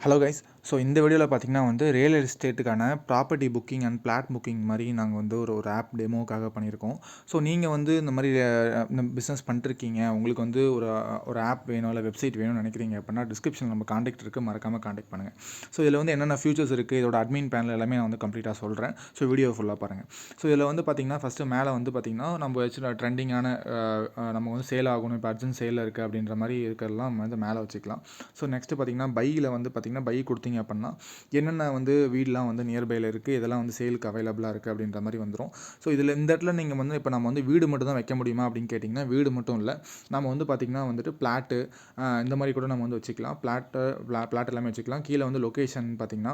Hello guys. So இந்த வீடியோவில் பார்த்தீங்கன்னா வந்து ரியல் எஸ்டேட்டுக்கான property booking and plot booking மாதிரி நாங்கள் வந்து ஒரு ஆப் டெமோக்காக பண்ணியிருக்கோம். ஸோ நீங்கள் வந்து இந்த மாதிரி இந்த பிஸ்னஸ் பண்ணிட்டுருக்கீங்க, உங்களுக்கு வந்து ஒரு ஆப் வேணும் இல்லை வெப்சைட் வேணும்னு நினைக்கிறீங்க அப்படின்னா டிஸ்கிரிப்ஷனில் நம்ம காண்டாக்ட் இருக்குது, மறக்காமல் காண்டாக்ட் பண்ணுங்கள். ஸோ இதில் வந்து என்னென்ன ஃபியூச்சர்ஸ் இருக்குது, இதோட அட்மின் பேனல் எல்லாமே நான் வந்து கம்ப்ளீட்டாக சொல்கிறேன். ஸோ வீடியோ ஃபுல்லாக பாருங்கள். ஸோ இதில் வந்து பார்த்தீங்கன்னா ஃபஸ்ட்டு மேலே வந்து பார்த்தீங்கன்னா நம்ம வச்சு ட்ரெண்டிங்கான நம்ம வந்து சேல் ஆகணும், இப்போ அர்ஜென்ட் சேலில் இருக்குது அப்படின்ற மாதிரி இருக்கிறதெல்லாம் நம்ம வந்து மேலே வச்சுக்கலாம். ஸோ நெக்ஸ்ட்டு பார்த்தீங்கன்னா பையில் வந்து பார்த்தீங்கன்னா பை கொடுத்தீங்க அப்படின்னா என்னென்ன வந்து வீடெலாம் வந்து நியர்பையில் இருக்குது, இதெல்லாம் வந்து சேலுக்கு அவைலபிளாக இருக்குது அப்படின்ற மாதிரி வந்துடும். ஸோ இதில் இந்த இடத்துல நீங்கள் வந்து இப்போ நம்ம வந்து வீடு மட்டும் தான் வைக்க முடியுமா அப்படின்னு கேட்டிங்கன்னா வீடு மட்டும் இல்லை, நம்ம வந்து பார்த்திங்கன்னா வந்துட்டு பிளாட்டு இந்த மாதிரி கூட நம்ம வந்து வச்சுக்கலாம். பிளாட் எல்லாமே வச்சுக்கலாம். கீழே வந்து லொக்கேஷன் பார்த்திங்கன்னா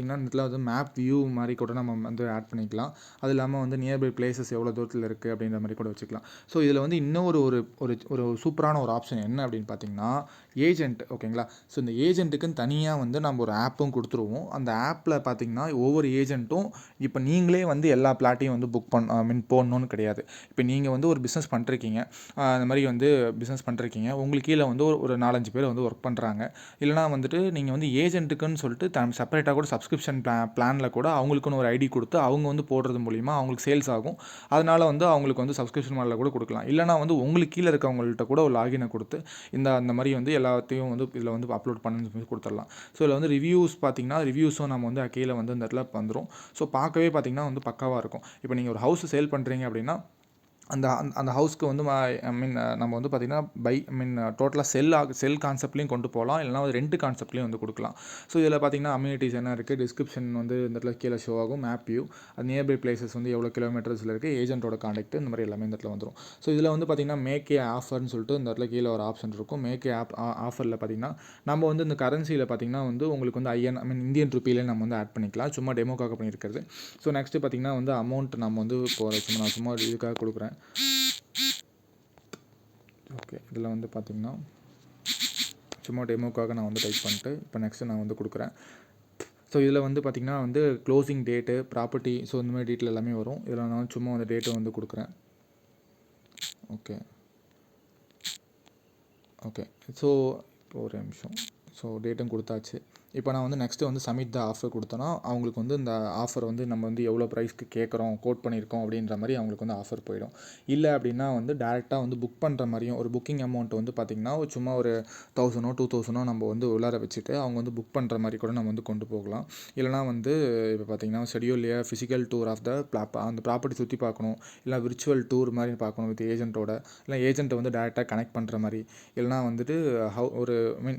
இந்த இடத்துல வந்து மேப் வியூ மாதிரி கூட நம்ம வந்து ஆட் பண்ணிக்கலாம். அது இல்லாமல் வந்து நியர்பை பிளேசஸ் எவ்வளோ தூரத்தில் இருக்குது அப்படின்ற மாதிரி கூட வச்சுக்கலாம். ஸோ இதில் வந்து இன்னும் ஒரு சூப்பரான ஒரு ஆப்ஷன் என்ன அப்படின்னு பார்த்தீங்கன்னா ஏஜென்ட். ஓகேங்களா? ஸோ இந்த ஏஜென்ட்டுக்குன்னு தனியாக வந்து நம்ம ஒரு ஆப்பும் கொடுத்துருவோம். அந்த ஆப்பில் பார்த்திங்கன்னா ஒவ்வொரு ஏஜென்ட்டும் இப்போ நீங்களே வந்து எல்லா பிளாட்டையும் வந்து புக் போடணும்னு கிடையாது. இப்போ நீங்கள் வந்து ஒரு பிஸ்னஸ் பண்ணிருக்கீங்க, அந்த மாதிரி வந்து பிஸ்னஸ் பண்ணிருக்கீங்க, உங்களுக்கு கீழே வந்து ஒரு 4-5 பேர் வந்து ஒர்க் பண்ணுறாங்க. இல்லைனா வந்துட்டு நீங்கள் வந்து ஏஜென்ட்டுக்குன்னு சொல்லிட்டு செப்பரேட்டாக கூட சப்ஸ்கிரிப்ஷன் பிளானில் கூட அவங்களுக்குன்னு ஒரு ஐடி கொடுத்து அவங்க வந்து போடுறது மூலிமா அவங்களுக்கு சேல்ஸ் ஆகும். அதனால் வந்து அவங்களுக்கு வந்து சப்ஸ்கிரிப்ஷன் மாடலில் கூட கொடுக்கலாம். இல்லைனா வந்து உங்களுக்கு கீழே இருக்கவங்கள்ட்ட கூட ஒரு லாகினை கொடுத்து அந்த மாதிரி வந்து எல்லாத்தையும் வந்து இதில் வந்து அப்லோட் பண்ணி கொடுத்துடலாம். ஸோ இதில் வந்து ரிவ்யூஸ் பார்த்திங்கன்னா ரிவ்யூஸும் நம்ம வந்து கீழே வந்து இந்த இடத்துல வந்துடும். ஸோ பார்க்கவே பார்த்திங்கன்னா வந்து பக்காவாக இருக்கும். இப்போ நீங்கள் ஒரு ஹவுஸ் சேல் பண்ணுறீங்க அப்படின்னா அந்த ஹவுஸ்க்கு வந்து நம்ம வந்து பார்த்திங்கன்னா டோட்டலாக செல் கான்செப்ட்லேயும் கொண்டு போகலாம், இல்லைனா ஒரு ரெண்ட் கான்செப்ட்லேயும் வந்து கொடுக்கலாம். ஸோ இதில் பார்த்திங்கன்னா அம்யூனிட்டிஸ் என்ன இருக்குது, டிஸ்கிரிப்ஷன் வந்து இந்த இடத்துல கீழே ஷோ ஆகும், மேப் வியூ, அது நியர்பை பிளேசஸ் வந்து எவ்வளோ கிலோமீட்டர்ஸில் இருக்குது, ஏஜென்ட்டோட காண்டாக்ட், இந்த மாதிரி எல்லாமே இந்த இடத்துல வந்துடும். ஸோ இதில் வந்து பார்த்திங்கன்னா மேக் ஏ ஆஃபர்னு சொல்லிட்டு இந்த இடத்துல கீழே ஒரு ஆப்ஷன் இருக்கும். மேக் ஏ ஆஃபரில் பார்த்திங்கன்னா நம்ம வந்து இந்த கரன்சியில் பார்த்திங்கன்னா வந்து உங்களுக்கு வந்து இந்தியன் ருப்பியிலே நம்ம வந்து ஆட் பண்ணிக்கலாம். சும்மா டெமோக்காக பண்ணியிருக்கிறது. ஸோ நெக்ஸ்ட்டு பார்த்திங்கன்னா வந்து அமௌண்ட் நம்ம வந்து நான் சும்மா இதுக்காக கொடுக்குறேன். ஓகே, இதில் வந்து பார்த்திங்கன்னா சும்மா டெமோக்காக நான் வந்து டைப் பண்ணிட்டு இப்போ நெக்ஸ்ட்டு நான் வந்து கொடுக்குறேன். ஸோ இதில் வந்து பார்த்திங்கன்னா வந்து க்ளோசிங் டேட்டு, ப்ராப்பர்ட்டி, ஸோ இந்த மாதிரி டீட்டெயில் எல்லாமே வரும். இதில் நான் சும்மா அந்த டேட்டை வந்து கொடுக்குறேன். ஓகே ஸோ இப்போ ஒரு நிமிஷம். ஸோ டேட்டும் கொடுத்தாச்சு. இப்போ நான் வந்து நெக்ஸ்ட்டு வந்து சப்மிட் த ஆஃபர் கொடுத்தோன்னா அவங்களுக்கு வந்து இந்த ஆஃபர் வந்து நம்ம வந்து எவ்வளோ ப்ரைஸ்க்கு கேட்குறோம், கோட் பண்ணியிருக்கோம் அப்படின்ற மாதிரி அவங்களுக்கு வந்து ஆஃபர் போயிடும். இல்லை அப்படின்னா வந்து டேரெக்டாக வந்து புக் பண்ணுற மாதிரியும் ஒரு புக்கிங் அமௌண்ட் வந்து பார்த்திங்கன்னா சும்மா ஒரு 1000 2000 நம்ம வந்து உள்ளார வச்சுட்டு அவங்க வந்து புக் பண்ணுற மாதிரி கூட நம்ம வந்து கொண்டு போகலாம். இல்லைனா வந்து இப்போ பார்த்திங்கன்னா ஷெடியூல்லையே ஃபிசிக்கல் டூர் ஆஃப் அந்த ப்ராப்பர்ட்டி சுற்றி பார்க்கணும், இல்லை விர்ச்சுவல் டூர் மாதிரி பார்க்கணும் வித் ஏஜென்ட்டோட, இல்லை ஏஜென்ட்டை வந்து டேரெக்டாக கனெக்ட் பண்ணுற மாதிரி, இல்லைனா வந்துட்டு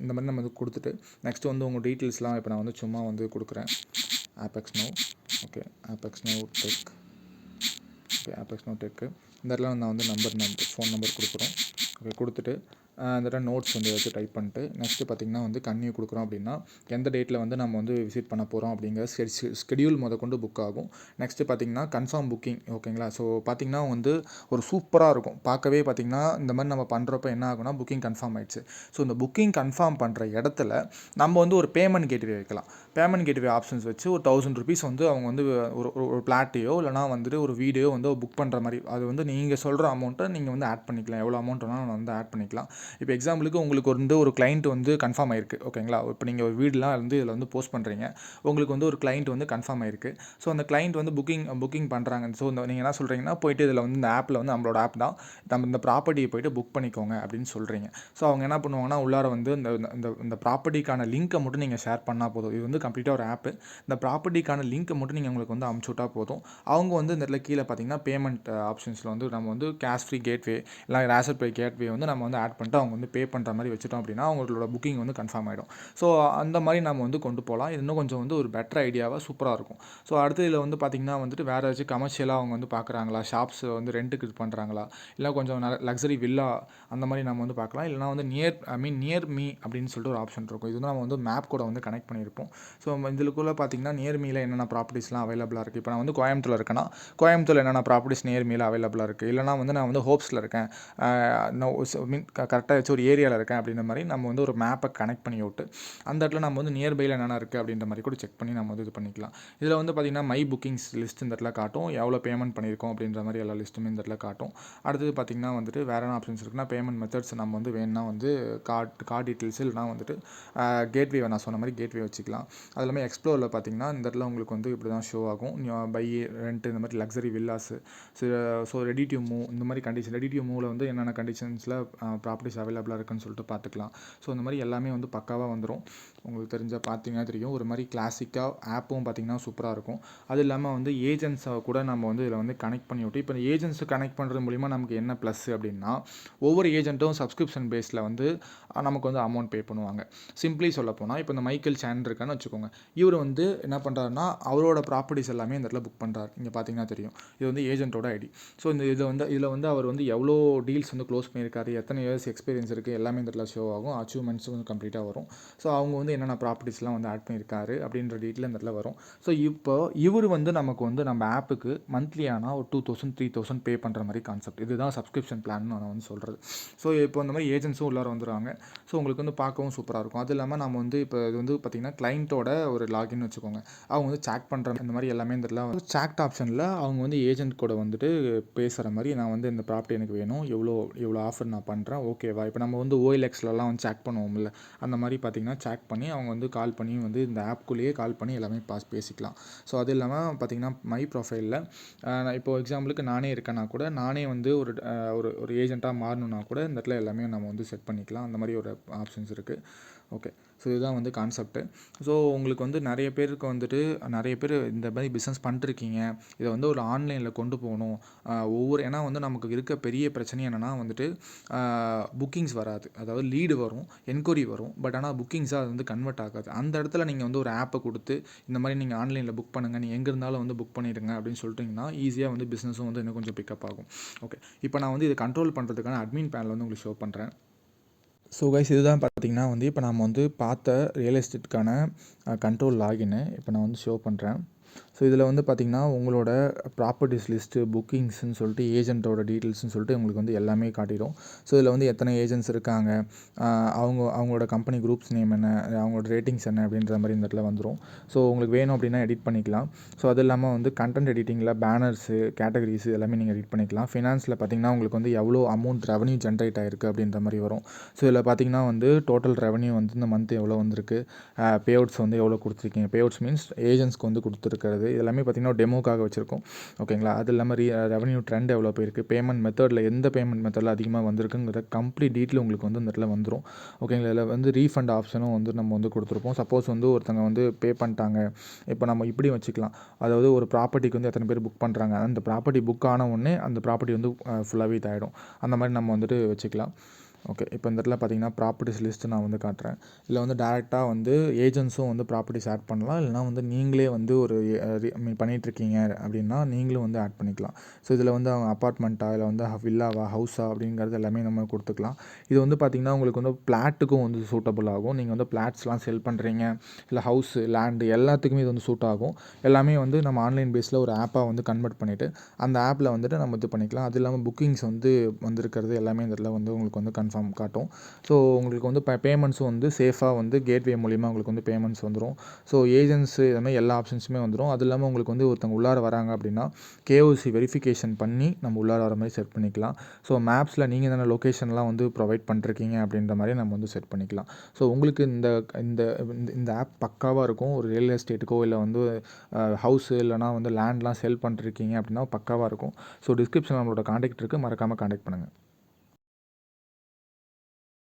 இந்த மாதிரி நம்ம வந்து கொடுத்துட்டு நெக்ஸ்ட்டு வந்து உங்கள் டீட்டெயில்ஸ்லாம் இப்போ நான் வந்து சும்மா வந்து கொடுக்குறேன். Apex no. Okay, apex no டெக். ஓகே, ஆப்பெக்ஸ் நோ டெக்கு. இந்த இடத்துல நான் வந்து ஃபோன் நம்பர் கொடுக்குறோம். ஓகே, கொடுத்துட்டு இந்த இடத்துல நோட்ஸ் வந்து வச்சு டைப் பண்ணிட்டு நெக்ஸ்ட்டு பார்த்திங்கன்னா வந்து கன்னியூ கொடுக்குறோம் அப்படின்னா எந்த டேட்டில் வந்து நம்ம வந்து விசிட் பண்ண போகிறோம் அப்படிங்கிற ஸ்கெடியூல் கொண்டு புக் ஆகும். நெக்ஸ்ட்டு பார்த்திங்கன்னா கன்ஃபார்ம் புக்கிங். ஓகேங்களா? ஸோ பார்த்திங்கன்னா வந்து ஒரு சூப்பராக இருக்கும். பார்க்கவே பார்த்திங்கன்னா இந்த மாதிரி நம்ம பண்ணுறப்ப என்ன ஆகும்னா புக்கிங் கன்ஃபார்ம் ஆகிடுச்சு. ஸோ இந்த புக்கிங் கன்ஃபார்ம் பண்ணுற இடத்துல நம்ம வந்து ஒரு பேமெண்ட் கேட்வே வைக்கலாம். பேமெண்ட் கேட்வே ஆப்ஷன்ஸ் வச்சு ஒரு 1000 ருபீஸ் வந்து அவங்க வந்து ஒரு பிளாட்டையோ இல்லைனா வந்துட்டு ஒரு வீடியோ வந்து புக் பண்ணுற மாதிரி அது வந்து நீங்கள் சொல்கிற அமௌண்ட்டை நீங்கள் வந்து ஆட் பண்ணிக்கலாம். எவ்வளோ அமௌண்ட் வேணாலும் வந்து ஆட் பண்ணிக்கலாம். இப்போ எக்ஸாம்பிளுக்கு உங்களுக்கு வந்து ஒரு கிளைண்ட் வந்து கன்ஃபார்ம் ஆயிருக்கு. ஓகேங்களா? இப்போ நீங்கள் ஒரு வீடுலாம் வந்து இதில் வந்து போஸ்ட் பண்ணுறீங்க, உங்களுக்கு வந்து ஒரு கிளைண்ட் வந்து கன்ஃபார்ம் ஆயிருக்கு. ஸோ அந்த கிளைண்ட் வந்து புக்கிங் பண்ணுறாங்க. ஸோ நீங்கள் என்ன சொல்கிறீங்கன்னா போயிட்டு இதில் வந்து இந்த ஆப்பில் வந்து நம்மளோட ஆப் தான், நம்ம இந்த ப்ராப்பர்ட்டியை போய்ட்டு புக் பண்ணிக்கோங்க அப்படின்னு சொல்கிறீங்க. ஸோ அவங்க என்ன பண்ணுவாங்கன்னா உள்ளார வந்து இந்த ப்ராப்பர்ட்டிக்கான லிங்க்கை மட்டும் நீங்கள் ஷேர் பண்ணால் போதும். இது வந்து கம்ப்ளீட்டாக ஒரு ஆப்பு. இந்த ப்ராப்பர்ட்டிக்கான லிங்க்கை மட்டும் நீங்கள் உங்களுக்கு வந்து அமுச்சு விட்டால் போதும். அவங்க வந்து இந்த இடத்துல கீழே பார்த்தீங்கன்னா பேமெண்ட் ஆப்ஷன்ஸில் வந்து நம்ம வந்து கேஷ் ஃப்ரீ கேட்வே இல்லை ரேசர் பே கேட்வே வந்து நம்ம வந்து ஆட் பண்ணிட்டு அவங்க வந்து பே பண்ணுற மாதிரி வச்சுட்டோம் அப்படின்னா அவங்களோட புக்கிங் வந்து கன்ஃபார்ம் ஆகிடும். ஸோ அந்த மாதிரி நம்ம வந்து கொண்டு போகலாம். இது இன்னும் கொஞ்சம் வந்து ஒரு பெட்டர் ஐடியாவாக சூப்பராக இருக்கும். ஸோ அடுத்து இதில் வந்து பார்த்திங்கன்னா வந்துட்டு வேறு ஏதாச்சும் கமர்ஷியலாக அவங்க வந்து பார்க்குறாங்களா, ஷாப்ஸ் வந்து ரெண்ட்டுக்கு இது பண்ணுறாங்களா, இல்லை கொஞ்சம் லக்ஸரி வில்லா அந்த மாதிரி நம்ம வந்து பார்க்கலாம். இல்லைனா வந்து நியர் மீ அப்படின்னு சொல்லிட்டு ஒரு ஆப்ஷன் இருக்கும். இது வந்து நம்ம வந்து மேப் கூட வந்து கனெக்ட் பண்ணியிருப்போம். ஸோ இதுக்குள்ளே பார்த்திங்கன்னா நியர் மீல என்னென்ன ப்ராப்பர்ட்டிஸ்லாம் அவைலபிளாக இருக்குது. இப்போ நான் வந்து கோயம்புத்தூரில் இருக்கேன்னா கோயம்புத்தூரில் என்னென்ன ப்ராப்பர்ட்டிஸ் நியர் மீல அவைலபிளாக இருக்குது. இல்லைனா வந்து நான் வந்து ஹோப்ஸில் இருக்கேன், கரெக்டாக வச்சு ஒரு ஏரியாவில் இருக்கேன் அப்படின்ற மாதிரி நம்ம வந்து ஒரு மேப்பை கனெக்ட் பண்ணி விட்டு அந்த இடத்துல நம்ம வந்து நியர்பையில் என்னென்ன இருக்குது அப்படின்ற மாதிரி கூட செக் பண்ணி நம்ம வந்து இது பண்ணிக்கலாம். இதில் வந்து பார்த்திங்கன்னா மை புக்கிங்ஸ் லிஸ்ட் இந்த இடத்துல காட்டும், எவ்வளோ பேமெண்ட் பண்ணியிருக்கோம் அப்படின்ற மாதிரி எல்லா லிஸ்ட்டுமே இந்த இடத்துல காட்டும். அடுத்தது பார்த்திங்கன்னா வந்துட்டு வேறு என்ன ஆப்ஷன்ஸ் இருக்குன்னா பேமெண்ட் மெத்தட்ஸ் நம்ம வந்து வேணும்னா வந்து கார்டு டீட்டெயில்ஸ் இல்லைனா வந்துட்டு கேட்வே நான் சொன்ன மாதிரி கேட்வே வச்சுக்கலாம். அது எல்லாமே எக்ஸ்ப்ளோரில் பார்த்திங்கன்னா இந்த இடத்துல உங்களுக்கு வந்து இப்படி தான் ஷோ ஆகும். பை ரெண்ட் இந்த மாதிரி luxury villas so ready to move இந்த மாதிரி கண்டிஷன் ரெடி டு மூவில் வந்து என்னென்ன கண்டிஷன்ஸில் ப்ராப்பர்ட்டிஸ் அவைலபிளாக இருக்குன்னு சொல்லிட்டு பார்த்துக்கலாம். ஸோ இந்த மாதிரி எல்லாமே வந்து பக்காவாக வந்துடும். உங்களுக்கு தெரிஞ்சால் பார்த்தீங்கன்னா தெரியும், ஒரு மாதிரி கிளாசிக்காக ஆப்பும் பார்த்திங்கன்னா சூப்பராக இருக்கும். அது இல்லாமல் வந்து ஏஜென்ட்ஸை கூட நம்ம வந்து இதில் வந்து கனெக்ட் பண்ணி விட்டு இப்போ இந்த ஏஜென்ட்ஸை கனெக்ட் பண்ணுறது மூலிமா நமக்கு என்ன ப்ளஸ் அப்படின்னா ஒவ்வொரு ஏஜென்ட்டும் சப்ஸ்கிரிப்ஷன் பேஸில் வந்து நமக்கு வந்து அமௌண்ட் பே பண்ணுவாங்க. சிம்பிளி சொல்ல போனால் இப்போ இந்த மைக்கேல் சேன் இருக்கான்னு வச்சுக்கோங்க, இவர் வந்து என்ன பண்ணுறாருன்னா அவரோட ப்ராப்பர்ட்டிஸ் எல்லாமே இந்த இடத்துல புக் பண்ணுறாரு. இங்கே பார்த்தீங்கன்னா தெரியும், இது வந்து ஏஜென்ட்டோட ஐடி. ஸோ இந்த இதில் வந்து அவர் வந்து எவ்வளோ டீல்ஸ் வந்து க்ளோஸ் பண்ணியிருக்காரு, எத்தனை இயர்ஸ் எக்ஸ்பீரியன்ஸ் இருக்குது எல்லாமே இந்த இடத்துல ஷோ ஆகும். அச்சீவ்மெண்ட்ஸும் வந்து கம்ப்ளீட்டாக வரும். ஸோ அவங்க வந்து என்னென்ன ப்ராப்பர்ட்டிஸ்லாம் வந்து ஆட் பண்ணியிருக்காரு அப்படின்ற டீட்டெயில் இந்த இடத்துல வரும். ஸோ இப்போ இவர் வந்து நமக்கு வந்து நம்ம ஆப்புக்கு மந்த்லி ஆனால் ஒரு 2000 3000 பே பண்ணுற மாதிரி கான்செப்ட். இதுதான் சப்ஸ்கிரிப்ஷன் பிளான் நான் வந்து சொல்கிறது. ஸோ இப்போ இந்த மாதிரி ஏஜென்ட்ஸும் உள்ளார வந்துடுவாங்க. ஸோ உங்களுக்கு வந்து பார்க்கவும் சூப்பராக இருக்கும். அது இல்லாமல் நம்ம வந்து இப்போ இது வந்து பார்த்திங்கன்னா கிளைண்ட்டோட ஒரு லாகின் வச்சுக்கோங்க, அவங்க வந்து சேட் பண்ணுற இந்த மாதிரி எல்லாமே இந்த இடத்துல சேட் ஆப்ஷனில் அவங்க வந்து ஏஜென்ட் கூட வந்துட்டு பேசுகிற மாதிரி நான் வந்து இந்த ப்ராப்பர்ட்டி எனக்கு வேணும், எவ்வளோ ஆஃபர் நான் பண்ணுறேன் ஓகேவா. இப்போ நம்ம வந்து OLXலலாம் வந்து சேக் பண்ணுவோம்ல, அந்த மாதிரி பார்த்திங்கன்னா சேக் பண்ணி அவங்க வந்து கால் பண்ணி வந்து இந்த ஆப்குள்ளேயே கால் பண்ணி எல்லாமே பேசிக்கலாம். ஸோ அது இல்லாமல் பார்த்திங்கன்னா மை ப்ரொஃபைலில் இப்போ எக்ஸாம்பிளுக்கு நானே இருக்கேன்னா கூட நானே வந்து ஒரு ஏஜென்ட்டாக மாறணுன்னா கூட இந்த இடத்துல எல்லாமே நம்ம வந்து செட் பண்ணிக்கலாம். அந்த மாதிரி ஒரு ஆப்ஷன்ஸ் இருக்குது. ஓகே, ஸோ இதுதான் வந்து கான்செப்ட்டு. ஸோ உங்களுக்கு வந்து நிறைய பேர் இந்த மாதிரி பிஸ்னஸ் பண்ணிருக்கீங்க, இதை வந்து ஒரு ஆன்லைனில் கொண்டு போகணும். ஏன்னா வந்து நமக்கு இருக்க பெரிய பிரச்சனை என்னென்னா வந்துட்டு புக்கிங்ஸ் வராது. அதாவது லீடு வரும், என்கொயரி வரும், பட் ஆனால் புக்கிங்ஸாக அது வந்து கன்வெர்ட் ஆகாது. அந்த இடத்துல நீங்கள் வந்து ஒரு ஆப்பை கொடுத்து இந்த மாதிரி நீங்கள் ஆன்லைனில் புக் பண்ணுங்கள், நீங்கள் எங்கே இருந்தாலும் வந்து புக் பண்ணிடுங்க அப்படின்னு சொல்லிட்டிங்கன்னா ஈஸியாக வந்து பிஸ்னஸும் வந்து இன்னும் கொஞ்சம் பிக்கப் ஆகும். ஓகே, இப்போ நான் வந்து இதை கண்ட்ரோல் பண்ணுறதுக்கான அட்மின் பேனல் வந்து உங்களுக்கு ஷோ பண்ணுறேன். ஸோ கைஸ், இதுதான் பார்த்திங்கன்னா வந்து இப்போ நம்ம வந்து பார்த்த ரியல் எஸ்டேட்டுக்கான கண்ட்ரோல் லாகின்னு இப்போ நான் வந்து ஷோ பண்ணுறேன். ஸோ இதில் வந்து பார்த்திங்கன்னா உங்களோட ப்ராப்பர்ட்டிஸ் லிஸ்ட்டு, புக்கிங்ஸ்ன்னு சொல்லிட்டு ஏஜென்ட்டோட டீட்டெயில்ஸ்னு சொல்லிட்டு உங்களுக்கு வந்து எல்லாமே காட்டிடும். ஸோ இதில் வந்து எத்தனை ஏஜென்ட்ஸ் இருக்காங்க, அவங்களோட கம்பெனி குரூப்ஸ் நேம் என்ன, அவங்களோட ரேட்டிங்ஸ் என்ன அப்படின்ற மாதிரி இந்த இடத்துல வந்துடும். ஸோ உங்களுக்கு வேணும் அப்படின்னா எடிட் பண்ணிக்கலாம். ஸோ அது இல்லாமல் வந்து கண்டென்ட் எடிட்டிங்கில் பேனர்ஸு, கேட்டகரிஸு எல்லாமே நீங்கள் எடிட் பண்ணிக்கலாம். ஃபினான்ஸில் பார்த்திங்கன்னா உங்களுக்கு வந்து எவ்வளோ அமௌண்ட் ரெவன்யூ ஜென்ரேட் ஆகிருக்கு அப்படின்ற மாதிரி வரும். ஸோ இதில் பார்த்திங்கன்னா வந்து டோட்டல் ரெவன்யூ வந்து இந்த மந்த் எவ்வளோ வந்திருக்கு, பே அவுட்ஸ் வந்து எவ்வளோ கொடுத்துருக்கீங்க, பே அவுட்ஸ் மீன்ஸ் ஏஜென்ட்ஸ்க்கு வந்து கொடுத்துருக்கிறது எல்லாமே பார்த்திங்கன்னா டெமோக்காக வச்சுருக்கோம். ஓகேங்களா, அது இல்லாமல் ரெவன்யூ ட்ரெண்ட் எவ்வளோ போயிருக்கு, பேமெண்ட் மெத்தடில் எந்த பேமெண்ட் மெத்தடில் அதிகமாக வந்திருக்குங்கிற கம்ப்ளீட் டீட்டெயில் உங்களுக்கு வந்து இந்த இடத்துல வந்துடும். ஓகேங்களா, இதில் வந்து ரீஃபண்ட் ஆப்ஷனும் வந்து நம்ம வந்து கொடுத்துருப்போம். சப்போஸ் வந்து ஒருத்தங்க வந்து பே பண்ணிட்டாங்க, இப்போ நம்ம இப்படி வச்சுக்கலாம், அதாவது ஒரு ப்ராப்பர்ட்டிக்கு வந்து எத்தனை பேர் புக் பண்ணுறாங்க, அந்த ப்ராப்பர்ட்டி புக் ஆன உடனே அந்த ப்ராப்பர்ட்டி வந்து ஃபுல்லாகவே இதாகிடும். அந்த மாதிரி நம்ம வந்துட்டு வச்சுக்கலாம். ஓகே, இப்போ இந்த இடத்துல பார்த்திங்கன்னா ப்ராப்பர்ட்டிஸ் லிஸ்ட்டு நான் வந்து காட்டுறேன். இதில் வந்து டேரெக்டாக வந்து ஏஜென்ட்ஸும் வந்து ப்ராப்பர்ட்டிஸ் ஆட் பண்ணலாம், இல்லைனா வந்து நீங்களே வந்து ஒரு பண்ணிகிட்ருக்கீங்க அப்படின்னா நீங்களும் வந்து ஆட் பண்ணிக்கலாம். ஸோ இதில் வந்து அவங்க அப்பார்ட்மெண்ட்டா இல்லை வந்து வில்லாவா ஹவுஸா அப்படிங்கிறது எல்லாமே நம்ம கொடுத்துக்கலாம். இது வந்து பார்த்திங்கன்னா உங்களுக்கு வந்து பிளாட்டுக்கும் வந்து சூட்டபுள் ஆகும். நீங்கள் வந்து பிளாட்ஸ்லாம் செல் பண்ணுறீங்க, இல்லை ஹவுஸு, லேண்டு எல்லாத்துக்குமே இது வந்து சூட் ஆகும். எல்லாமே வந்து நம்ம ஆன்லைன் பேஸில் ஒரு ஆப்பாக வந்து கன்வெர்ட் பண்ணிவிட்டு அந்த ஆப்பில் வந்துட்டு நம்ம இது பண்ணிக்கலாம். அது இல்லாமல் புக்கிங்ஸ் வந்து வந்திருக்கிறது எல்லாமே இந்த இடத்துல வந்து உங்களுக்கு வந்து காட்டும். ஸோ உங்களுக்கு வந்து பேமெண்ட்ஸும் வந்து சேஃபாக வந்து கேட்வே மூலிமா உங்களுக்கு வந்து பேமெண்ட்ஸ் வந்துடும். ஸோ ஏஜென்ட்ஸு இதுமாதிரி எல்லா ஆப்ஷன்ஸுமே வந்துடும். அது இல்லாமல் உங்களுக்கு வந்து ஒருத்தவங்க உள்ளார வராங்க அப்படின்னா KYC வெரிஃபிகேஷன் பண்ணி நம்ம உள்ளார வர மாதிரி செட் பண்ணிக்கலாம். ஸோ மேப்ஸில் நீங்கள் என்னென்ன லொக்கேஷன்லாம் வந்து ப்ரொவைட் பண்ணிருக்கீங்க அப்படின்ற மாதிரி நம்ம வந்து செட் பண்ணிக்கலாம். ஸோ உங்களுக்கு இந்த ஆப் பக்காவாக இருக்கும். ஒரு ரியல் எஸ்டேட்டுக்கோ இல்லை வந்து ஹவுஸு இல்லைனா வந்து லேண்ட்லாம் செல் பண்ணிருக்கீங்க அப்படின்னா பக்காவாக இருக்கும். ஸோ டிஸ்கிரிப்ஷனில் நம்மளோட காண்டாக்ட் இருக்குது, மறக்காமல் காண்டாக்ட் பண்ணுங்கள்.